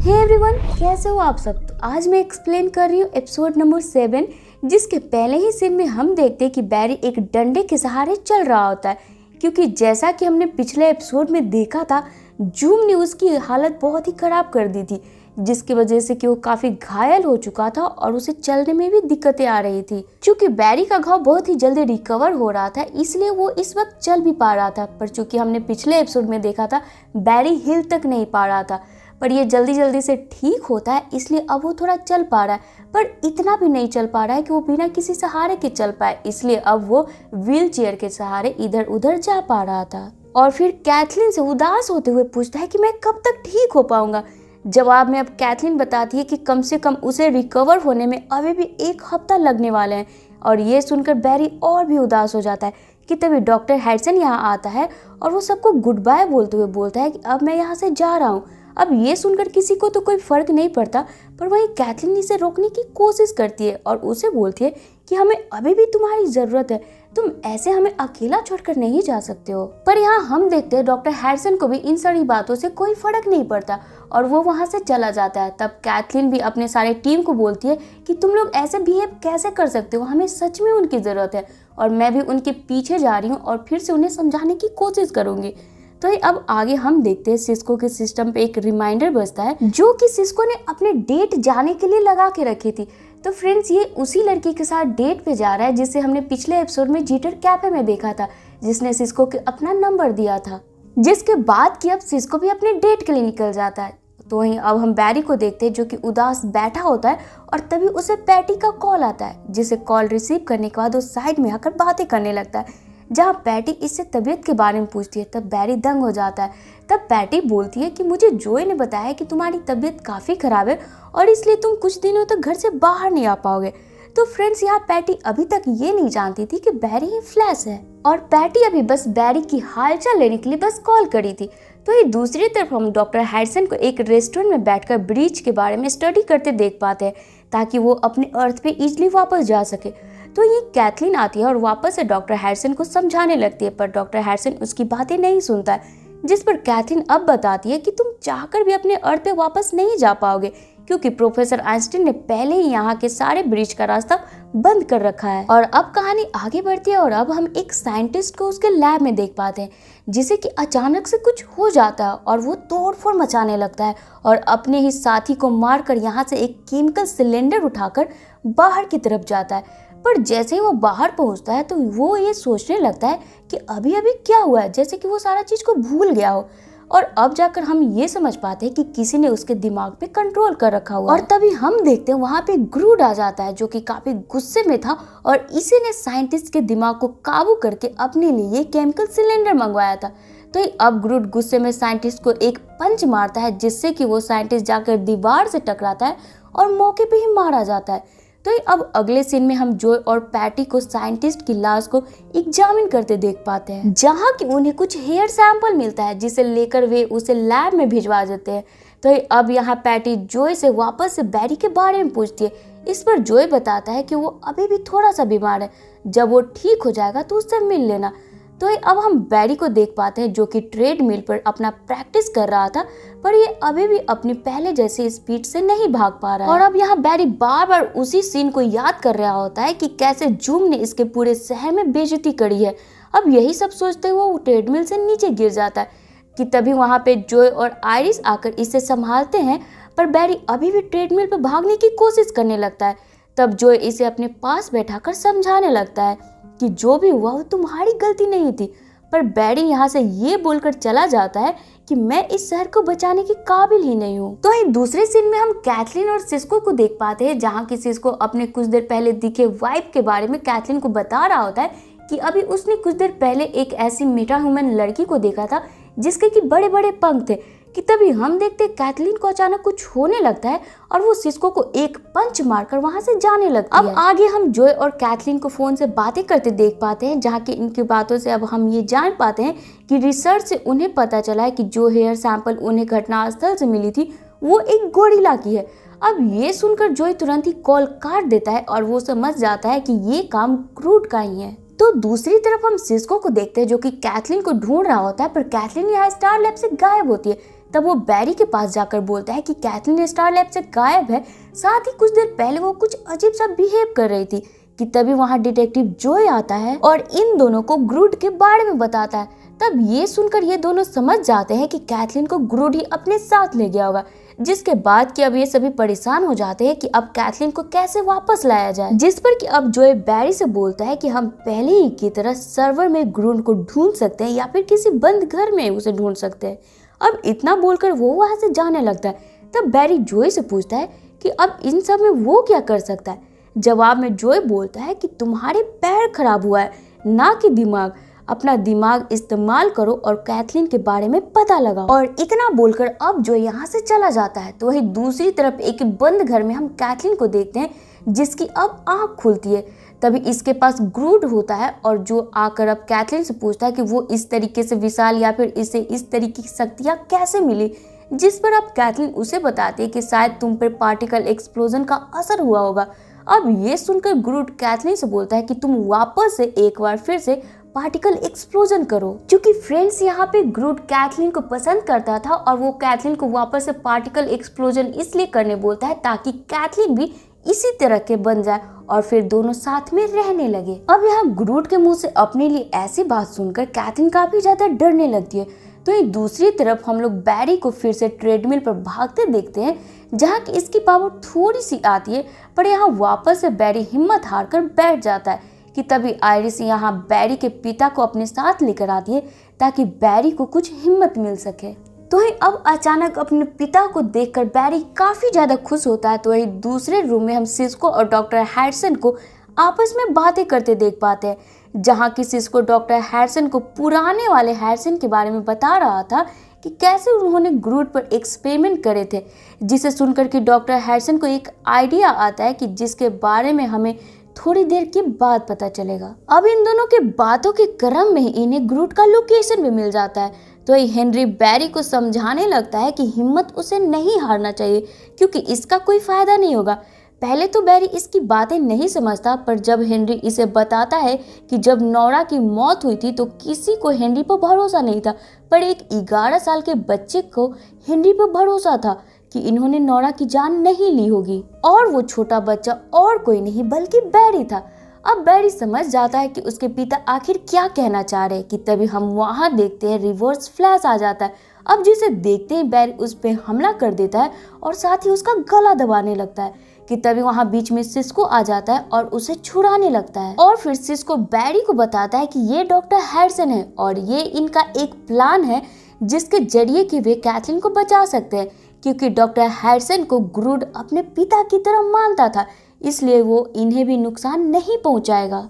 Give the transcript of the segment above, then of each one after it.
Hey everyone, कैसे हो आप सब। तो आज मैं एक्सप्लेन कर रही हूँ एपिसोड नंबर 7, जिसके पहले ही सीन में हम देखते हैं कि बैरी एक डंडे के सहारे चल रहा होता है, क्योंकि जैसा कि हमने पिछले एपिसोड में देखा था, जूम ने उसकी हालत बहुत ही खराब कर दी थी, जिसकी वजह से कि वो काफी घायल हो चुका था और उसे चलने में भी दिक्कतें आ रही थी। क्योंकि बैरी का घाव बहुत ही जल्दी रिकवर हो रहा था, इसलिए वो इस वक्त चल भी पा रहा था। पर चूंकि हमने पिछले एपिसोड में देखा था, बैरी हिल तक नहीं पा रहा था, पर ये जल्दी जल्दी से ठीक होता है, इसलिए अब वो थोड़ा चल पा रहा है, पर इतना भी नहीं चल पा रहा है कि वो बिना किसी सहारे के चल पाए, इसलिए अब वो व्हील चेयर के सहारे इधर उधर जा पा रहा था। और फिर कैथलीन से उदास होते हुए पूछता है कि मैं कब तक ठीक हो पाऊंगा। जवाब में अब कैथलीन बताती है कि कम से कम उसे रिकवर होने में अभी भी 1 हफ्ता लगने वाले हैं। और ये सुनकर बैरी और भी उदास हो जाता है कि तभी डॉक्टर हैडसन यहाँ आता है और वो सबको गुड बाय बोलते हुए बोलता है कि अब मैं यहाँ से जा रहा हूँ। अब ये सुनकर किसी को तो कोई फर्क नहीं पड़ता, पर वहीं कैथलीन इसे रोकने की कोशिश करती है और उसे बोलती है कि हमें अभी भी तुम्हारी जरूरत है, तुम ऐसे हमें अकेला छोड़कर नहीं जा सकते हो। पर यहाँ हम देखते हैं डॉक्टर हैडसन को भी इन सारी बातों से कोई फर्क नहीं पड़ता और वो वहाँ से चला जाता है। तब कैथलीन भी अपने सारे टीम को बोलती है कि तुम लोग ऐसे बिहेव कैसे कर सकते हो, हमें सच में उनकी जरूरत है। और मैं भी उनके पीछे जा रही हूँ और फिर से उन्हें समझाने की कोशिश करूंगी। तो अब आगे हम देखते हैं सिस्को के सिस्टम पे एक रिमाइंडर बजता है, जो कि सिस्को ने अपने डेट जाने के लिए लगा के रखी थी। तो फ्रेंड्स, ये उसी लड़की के साथ डेट पे जा रहा है जिसे हमने पिछले एपिसोड में जीटर कैफे में देखा था, जिसने सिस्को को अपना नंबर दिया था। जिसके बाद कि अब सिस्को भी अपने डेट के लिए निकल जाता है। तो वहीं अब हम बैरी को देखते हैं, जो कि उदास बैठा होता है और तभी उसे पैटी का कॉल आता है, जिसे कॉल रिसीव करने के बाद वो साइड में आकर बातें करने लगता है। जहाँ पैटी इससे तबीयत के बारे में पूछती है, तब बैरी दंग हो जाता है। तब पैटी बोलती है कि मुझे जोए ने बताया कि तुम्हारी तबीयत काफ़ी ख़राब है और इसलिए तुम कुछ दिनों तक घर से बाहर नहीं आ पाओगे। तो फ्रेंड्स, यहाँ पैटी अभी तक ये नहीं जानती थी कि बैरी ही फ्लैश है और पैटी अभी बस बैरी की हालचाल लेने के लिए बस कॉल करी थी। तो ये दूसरी तरफ हम डॉक्टर हैडसन को एक रेस्टोरेंट में बैठकर ब्रीच के बारे में स्टडी करते देख पाते हैं, ताकि वो अपने अर्थ पे इजिली वापस जा सके। तो ये कैथलीन आती है और वापस से डॉक्टर हैडसन को समझाने लगती है, पर डॉक्टर हैडसन उसकी बातें नहीं सुनता है। जिस पर कैथलीन अब बताती है कि तुम चाहकर भी अपने अर्थ पे वापस नहीं जा पाओगे, क्योंकि प्रोफेसर आइंस्टीन ने पहले ही यहाँ के सारे ब्रिज का रास्ता बंद कर रखा है। और अब कहानी आगे बढ़ती है और अब हम एक साइंटिस्ट को उसके लैब में देख पाते हैं, जिसे कि अचानक से कुछ हो जाता है और वो तोड़फोड़ मचाने लगता है और अपने ही साथी को मारकर यहाँ से एक केमिकल सिलेंडर उठाकर बाहर की तरफ जाता है। पर जैसे ही वो बाहर पहुंचता है तो वो ये सोचने लगता है कि अभी अभी क्या हुआ है, जैसे कि वो सारा चीज को भूल गया हो। और अब जाकर हम ये समझ पाते हैं कि किसी ने उसके दिमाग पे कंट्रोल कर रखा हुआ है। और तभी हम देखते हैं वहाँ पे ग्रूड आ जाता है, जो कि काफी गुस्से में था और इसी ने साइंटिस्ट के दिमाग को काबू करके अपने लिए केमिकल सिलेंडर मंगवाया था। तो अब ग्रूड गुस्से में साइंटिस्ट को एक पंच मारता है, जिससे कि वो साइंटिस्ट जाकर दीवार से टकराता है और मौके पे ही मारा जाता है। तो अब अगले सीन में हम जोय और पैटी को साइंटिस्ट की लाश को एग्जामिन करते देख पाते हैं, जहां कि उन्हें कुछ हेयर सैंपल मिलता है, जिसे लेकर वे उसे लैब में भिजवा देते हैं। तो अब यहाँ पैटी जोय से वापस से बैरी के बारे में पूछती है। इस पर जोय बताता है कि वो अभी भी थोड़ा सा बीमार है, जब वो ठीक हो जाएगा तो उससे मिल लेना। तो अब हम बैरी को देख पाते हैं, जो कि ट्रेडमिल पर अपना प्रैक्टिस कर रहा था, पर ये अभी भी अपनी पहले जैसी स्पीड से नहीं भाग पा रहा है। और अब यहाँ बैरी बार बार उसी सीन को याद कर रहा होता है कि कैसे जूम ने इसके पूरे शहर में बेइज्जती करी है। अब यही सब सोचते हुए वो ट्रेडमिल से नीचे गिर जाता है कि तभी वहाँ पे जोय और आयरिस आकर इसे संभालते हैं, पर बैरी अभी भी ट्रेडमिल पर भागने की कोशिश करने लगता है। तब जोय इसे अपने पास बैठाकर समझाने लगता है कि जो भी हुआ वो तुम्हारी गलती नहीं थी। पर बैरी यहाँ से ये बोलकर चला जाता है कि मैं इस शहर को बचाने के काबिल ही नहीं हूँ। तो दूसरे सीन में हम कैथलीन और सिस्को को देख पाते हैं, जहाँ की सिस्को अपने कुछ देर पहले दिखे वाइफ के बारे में कैथलीन को बता रहा होता है कि अभी उसने कुछ देर पहले एक ऐसी मेटा ह्यूमन लड़की को देखा था जिसके कि बड़े बड़े पंख थे। कि तभी हम देखते कैथलीन को अचानक कुछ होने लगता है और वो सिस्को को एक पंच मारकर वहां से जाने लगती है। अब आगे हम जोय और कैथलीन को फोन से बातें करते देख पाते हैं, जहाँ की इनकी बातों से अब हम ये जान पाते हैं कि रिसर्च से उन्हें पता चला है कि जो हेयर सैंपल उन्हें घटनास्थल से मिली थी वो एक गोरिल्ला की है। अब ये सुनकर जोय तुरंत ही कॉल काट देता है और वो समझ जाता है कि ये काम ग्रूड का ही है। तो दूसरी तरफ हम सिस्को को देखते हैं, जो कि कैथलीन को ढूंढ रहा होता है, पर कैथलीन यहाँ स्टार लैब से गायब होती है, तब वो बैरी के पास जाकर बोलता है कि कैथलीन स्टार लैब से गायब है, साथ ही कुछ देर पहले वो कुछ अजीब सा बिहेव कर रही थी। कि तभी वहाँ डिटेक्टिव जोय आता है और इन दोनों को ग्रूड के बारे में बताता है। तब ये सुनकर ये दोनों समझ जाते हैं कि कैथलीन को ग्रूड ही अपने साथ ले गया होगा, जिसके बाद कि अब ये सभी परेशान हो जाते हैं कि अब कैथलीन को कैसे वापस लाया जाए। जिस पर कि अब जोय बैरी से बोलता है कि हम पहले ही की तरह सर्वर में ग्रूड को ढूंढ सकते हैं या फिर किसी बंद घर में उसे ढूंढ सकते हैं। अब इतना बोलकर वो वहां से जाने लगता है। तब बैरी जोय से पूछता है कि अब इन सब में वो क्या कर सकता है। जवाब में जोय बोलता है कि तुम्हारे पैर खराब हुआ है, ना कि दिमाग। अपना दिमाग इस्तेमाल करो और कैथलीन के बारे में पता लगाओ। और इतना बोलकर अब जोय यहाँ से चला जाता है। तो वहीं दूसरी तरफ एक बंद घर में हम कैथलीन को देखते हैं, जिसकी अब आंख खुलती है। तभी इसके पास ग्रूड होता है और जो आकर अब कैथलीन से पूछता है कि वो इस तरीके से विशाल या फिर इसे इस तरीके की शक्तियाँ कैसे मिली। जिस पर अब कैथलीन उसे बताती है कि शायद तुम पर पार्टिकल एक्सप्लोजन का असर हुआ होगा। अब ये सुनकर ग्रूड कैथलीन से बोलता है कि तुम वापस से एक बार फिर से पार्टिकल एक्सप्लोजन करो। क्योंकि फ्रेंड्स यहाँ पे ग्रूड कैथलीन को पसंद करता था और वो कैथलीन को वापस से पार्टिकल एक्सप्लोजन इसलिए करने बोलता है ताकि कैथलीन भी इसी तरह के बन जाए और फिर दोनों साथ में रहने लगे। अब यहाँ ग्रूड के मुंह से अपने लिए ऐसी बात सुनकर कैथलीन काफी ज्यादा डरने लगती है। तो ये दूसरी तरफ हम लोग बैरी को फिर से ट्रेडमिल पर भागते देखते हैं, जहाँ की इसकी पावर थोड़ी सी आती है, पर यहाँ वापस से बैरी हिम्मत हारकर बैठ जाता है। कि तभी आयरिस यहाँ बैरी के पिता को अपने साथ लेकर आती है ताकि बैरी को कुछ हिम्मत मिल सके। तो ही अब अचानक अपने पिता को देखकर बैरी काफी ज्यादा खुश होता है। तो वही दूसरे रूम में हम सिस्को और डॉक्टर हैडसन को आपस में बातें करते देख पाते हैं, जहाँ की सिस्को डॉक्टर हैडसन को पुराने वाले हैडसन के बारे में बता रहा था कि कैसे उन्होंने ग्रूड पर एक्सपेरिमेंट करे थे, जिसे सुनकर कि डॉक्टर हैडसन को एक आइडिया आता है कि जिसके बारे में हमें थोड़ी देर के बाद पता चलेगा। अब इन दोनों के बातों के क्रम में ही इन्हें ग्रूड का लोकेशन भी मिल जाता है। तो हेनरी बैरी को समझाने लगता है कि हिम्मत उसे नहीं हारना चाहिए क्योंकि इसका कोई फायदा नहीं होगा। पहले तो बैरी इसकी बातें नहीं समझता, पर जब हेनरी इसे बताता है कि जब नोरा की मौत हुई थी तो किसी को हेनरी पर भरोसा नहीं था, पर एक 11 साल के बच्चे को हेनरी पर भरोसा था कि इन्होंने नोरा की जान नहीं ली होगी। और वो छोटा बच्चा और कोई नहीं बल्कि बैरी था। अब बैरी समझ जाता है कि उसके पिता आखिर क्या कहना चाह रहे हैं। कि तभी हम वहां देखते हैं रिवर्स फ्लैश आ जाता है। अब जिसे देखते ही बैरी उस पर हमला कर देता है और साथ ही उसका गला दबाने लगता है। कि तभी वहां बीच में सिस्को आ जाता है और उसे छुड़ाने लगता है। और फिर सिस्को बैरी को बताता है कि ये डॉक्टर हैडसन है और ये इनका एक प्लान है जिसके जरिए कि वे कैथलीन को बचा सकते हैं, क्योंकि डॉक्टर हैडसन को ग्रूड अपने पिता की तरह मानता था, इसलिए वो इन्हें भी नुकसान नहीं पहुंचाएगा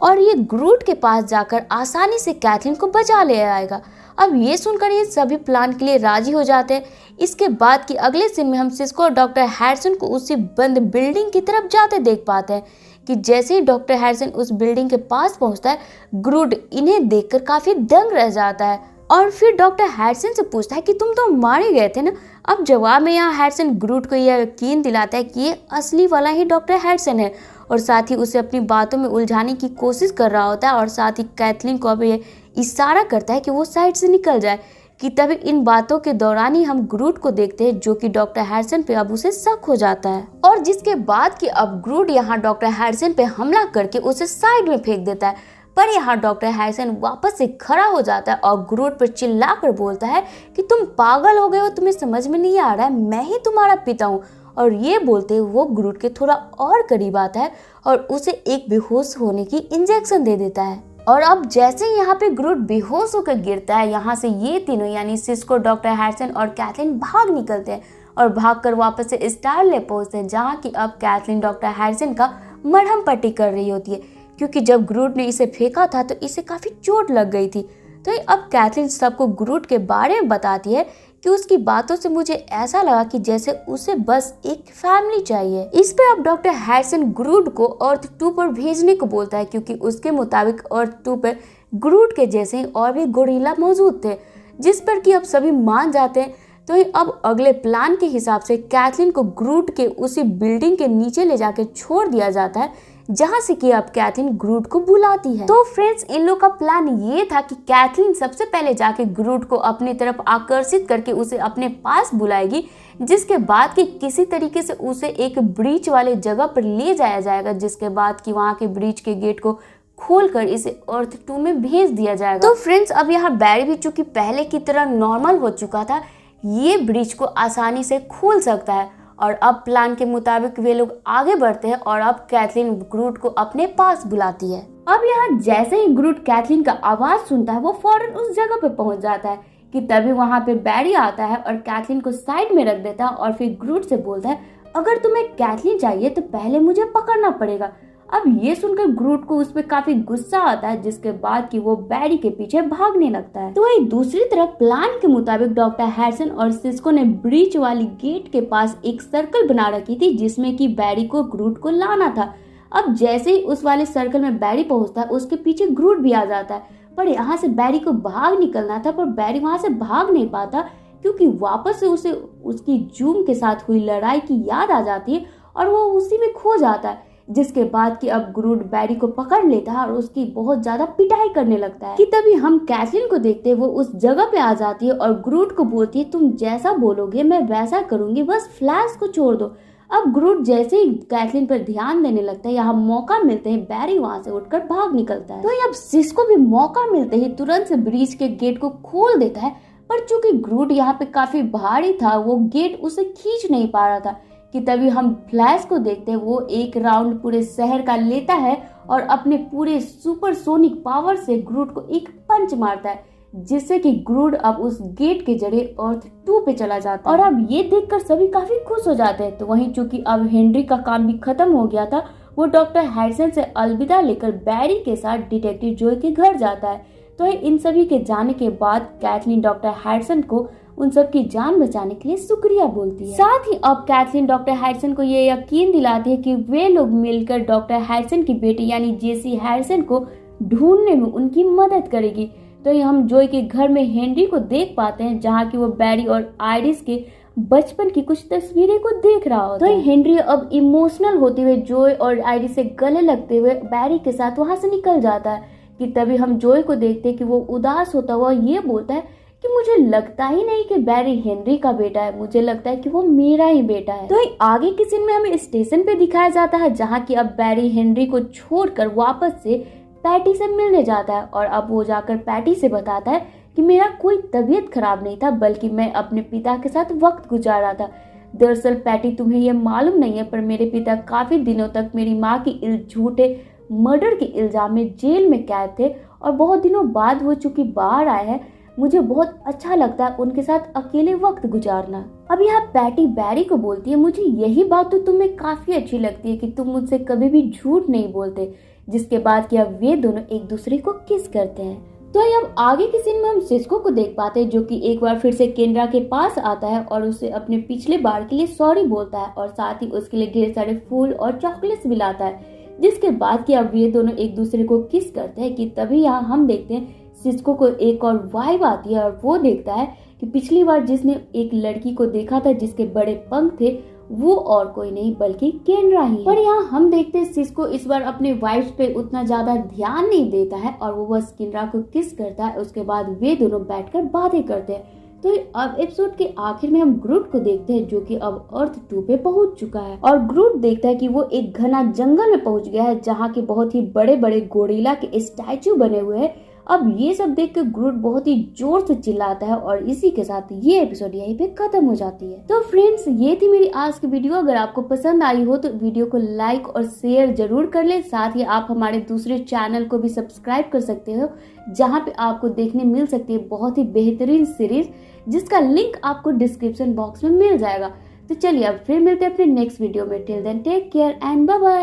और ये ग्रूड के पास जाकर आसानी से कैथलीन को बचा ले आएगा। अब ये सुनकर ये सभी प्लान के लिए राजी हो जाते हैं। इसके बाद की अगले सीन में हम सिस्को और डॉक्टर हैडसन को उसी बंद बिल्डिंग की तरफ जाते देख पाते हैं। कि जैसे ही डॉक्टर हैडसन उस बिल्डिंग के पास पहुंचता है, ग्रूड इन्हें देखकर काफी दंग रह जाता है और फिर डॉक्टर हैडसन से पूछता है कि तुम तो मारे गए थे ना। अब जवाब में यहाँ हैडसन ग्रूड को यह यकीन दिलाता है कि ये असली वाला ही डॉक्टर हैडसन है और साथ ही उसे अपनी बातों में उलझाने की कोशिश कर रहा होता है और साथ ही कैथलीन को अब ये इशारा करता है कि वो साइड से निकल जाए। कि तभी इन बातों के दौरान ही हम ग्रूड को देखते हैं, जो कि डॉक्टर हैडसन पे अब उसे शक हो जाता है और जिसके बाद कि अब ग्रूड यहाँ डॉक्टर हैडसन पे हमला करके उसे साइड में फेंक देता है। पर यहाँ डॉक्टर हैडसन वापस से खड़ा हो जाता है और ग्रूड पर चिल्लाकर बोलता है कि तुम पागल हो गए हो, तुम्हें समझ में नहीं आ रहा है, मैं ही तुम्हारा पिता हूँ। और ये बोलते वो ग्रूड के थोड़ा और करीब आता है और उसे एक बेहोश होने की इंजेक्शन दे देता है। और अब जैसे ही यहाँ पे ग्रूड बेहोश होकर गिरता है, यहाँ से ये तीनों यानी सिस्को, डॉक्टर हैडसन और कैथलीन भाग निकलते हैं और भागकर वापस से स्टार लैब पहुंचते हैं, जहाँ की अब कैथलीन डॉक्टर हैडसन का मरहम पट्टी कर रही होती है, क्योंकि जब ग्रूड ने इसे फेंका था तो इसे काफी चोट लग गई थी। तो अब कैथलीन सबको ग्रूड के बारे में बताती है कि उसकी बातों से मुझे ऐसा लगा कि जैसे उसे बस एक फैमिली चाहिए। इस पे अब डॉक्टर हैडसन ग्रूड को अर्थ 2 पर भेजने को बोलता है, क्योंकि उसके मुताबिक अर्थ 2 पर ग्रूड के जैसे ही और भी गोरिल्ला मौजूद थे, जिस पर कि अब सभी मान जाते हैं। तो अब अगले प्लान के हिसाब से कैथलीन को ग्रूड के उसी बिल्डिंग के नीचे ले जाकर छोड़ दिया जाता है, जहाँ से कि अब कैथरीन ग्रूट को बुलाती है। तो फ्रेंड्स, इन लोग का प्लान ये था कि कैथरीन सबसे पहले जाके ग्रूट को अपनी तरफ आकर्षित करके उसे अपने पास बुलाएगी, जिसके बाद कि किसी तरीके से उसे एक ब्रिज वाले जगह पर ले जाया जाएगा, जिसके बाद कि वहाँ के ब्रिज के गेट को खोलकर इसे अर्थ 2 में भेज दिया जाएगा। तो फ्रेंड्स, अब यहाँ बैरी भी चूंकि पहले की तरह नॉर्मल हो चुका था, ये ब्रिज को आसानी से खोल सकता है और अब प्लान के मुताबिक वे लोग आगे बढ़ते हैं और अब कैथरीन ग्रूट को अपने पास बुलाती है। अब यहाँ जैसे ही ग्रूट कैथरीन का आवाज सुनता है, वो फौरन उस जगह पे पहुंच जाता है कि तभी वहाँ पे बैरी आता है और कैथरीन को साइड में रख देता है और फिर ग्रूट से बोलता है, अगर तुम्हें कैथरीन चाहिए तो पहले मुझे पकड़ना पड़ेगा। अब ये सुनकर ग्रूट को उस पर काफी गुस्सा आता है, जिसके बाद कि वो बैरी के पीछे भागने लगता है। तो वही दूसरी तरफ प्लान के मुताबिक डॉक्टर हैरिसन और सिस्को ने ब्रिज वाली गेट के पास एक सर्कल बना रखी थी, जिसमें कि बैरी को ग्रूट को लाना था। अब जैसे ही उस वाले सर्कल में बैरी पहुंचता है, उसके पीछे ग्रूट भी आ जाता है, पर यहाँ से बैरी को भाग निकलना था, पर बैरी वहां से भाग नहीं पाता क्योंकि वापस से उसे उसकी जूम के साथ हुई लड़ाई की याद आ जाती है और वो उसी में खो जाता है, जिसके बाद कि अब ग्रूट बैरी को पकड़ लेता है और उसकी बहुत ज्यादा पिटाई करने लगता है। कि तभी हम कैथरीन को देखते हैं, वो उस जगह पे आ जाती है और ग्रूट को बोलती है, तुम जैसा बोलोगे मैं वैसा करूंगी, बस फ्लैश को छोड़ दो। अब ग्रूट जैसे ही कैथरीन पर ध्यान देने लगता है, यहाँ मौका मिलते ही बैरी वहां से उठकर भाग निकलता है। तो अब सिस्को भी मौका मिलते ही तुरंत से ब्रिज के गेट को खोल देता है, पर चूंकि ग्रूट यहाँ पे काफी भारी था, वो गेट उसे खींच नहीं पा रहा था। कि तभी हम फ्लैश को देखते हैं, वो एक राउंड पूरे शहर का लेता है और अपने पूरे सुपरसोनिक पावर से ग्रूट को एक पंच मारता है, जिससे कि ग्रूट अब उस गेट के जरिए अर्थ 2 पे चला जाता है। और अब ये देखकर सभी काफी खुश हो जाते हैं। तो वहीं चूंकि अब हेनरी का काम भी खत्म हो गया था, वो डॉक्टर हैरिसन से अलविदा लेकर बैरी के साथ डिटेक्टिव जोय के घर जाता है। तो इन सभी के जाने के बाद कैथरीन डॉक्टर हैरिसन को उन सब की जान बचाने के लिए शुक्रिया बोलती है। साथ ही अब कैथरीन डॉक्टर हैरिसन को ये यकीन दिलाती है कि वे लोग मिलकर डॉक्टर हैरिसन की बेटी यानी जेसी हैरिसन को ढूंढने में उनकी मदद करेगी। तो ये हम जोय के घर में हेनरी को देख पाते हैं, जहाँ की वो बैरी और आइरिस के बचपन की कुछ तस्वीरें को देख रहा होता है। तो हेनरी अब इमोशनल होते हुए जोय और आइरिस से गले लगते हुए बैरी के साथ वहां से निकल जाता है। कि तभी हम जोय को देखते हैं कि वो उदास होता हुआ ये बोलता है कि मुझे लगता ही नहीं कि बैरी हेनरी का बेटा है, मुझे लगता है कि वो मेरा ही बेटा है। तो आगे के सीन में हमें स्टेशन पे दिखाया जाता है, जहाँ की अब बैरी हेनरी को छोड़कर वापस से पैटी से मिलने जाता है और अब वो जाकर पैटी से बताता है कि मेरा कोई तबीयत खराब नहीं था, बल्कि मैं अपने पिता के साथ वक्त गुजार रहा था। दरअसल पैटी, तुम्हें ये मालूम नहीं है, पर मेरे पिता काफी दिनों तक मेरी माँ की झूठे मर्डर के इल्जाम में जेल में कैद थे और बहुत दिनों बाद वो चूंकि बाहर आए हैं, मुझे बहुत अच्छा लगता है उनके साथ अकेले वक्त गुजारना। अब यहाँ पैटी बैरी को बोलती है, मुझे यही बात तो तुम्हें काफी अच्छी लगती है कि तुम मुझसे कभी भी झूठ नहीं बोलते। जिसके बाद कि अब वे दोनों एक दूसरे को किस करते हैं। तो अब आगे के सीन में हम सिस्को को देख पाते हैं, जो कि एक बार फिर से केंद्रा के पास आता है और उसे अपने पिछले बार के लिए सॉरी बोलता है और साथ ही उसके लिए ढेर सारे फूल और चॉकलेट्स भी लाता है। जिसके बाद कि अब ये दोनों एक दूसरे को किस करते हैं। कि तभी यहाँ हम देखते हैं सिस्को को एक और वाइब आती है और वो देखता है कि पिछली बार जिसने एक लड़की को देखा था जिसके बड़े पंख थे, वो और कोई नहीं बल्कि केंद्रा ही है। पर यहाँ हम देखते हैं सिस्को इस बार अपने वाइफ्स पे उतना ज्यादा ध्यान नहीं देता है और वो बस केंद्रा को किस करता है। उसके बाद वे दोनों बैठकर बातें करते हैं। तो अब एपिसोड के आखिर में हम ग्रूट को देखते हैं, जो कि अब अर्थ 2 पे पहुंच चुका है और ग्रूट देखता है कि वो एक घना जंगल में पहुंच गया है, जहाँ के बहुत ही बड़े बड़े गोरिल्ला के स्टैचू बने हुए हैं। अब ये सब देख कर ग्रूट बहुत ही जोर से चिल्लाता है और इसी के साथ ये एपिसोड यहीं पे खत्म हो जाती है। तो फ्रेंड्स, ये थी मेरी आज की वीडियो। अगर आपको पसंद आई हो तो वीडियो को लाइक और शेयर जरूर कर ले। साथ ही आप हमारे दूसरे चैनल को भी सब्सक्राइब कर सकते हो, जहाँ पे आपको देखने मिल सकती है बहुत ही बेहतरीन सीरीज, जिसका लिंक आपको डिस्क्रिप्शन बॉक्स में मिल जाएगा। तो चलिए अब फिर मिलते हैं अपने नेक्स्ट वीडियो में। Till then take care and bye bye.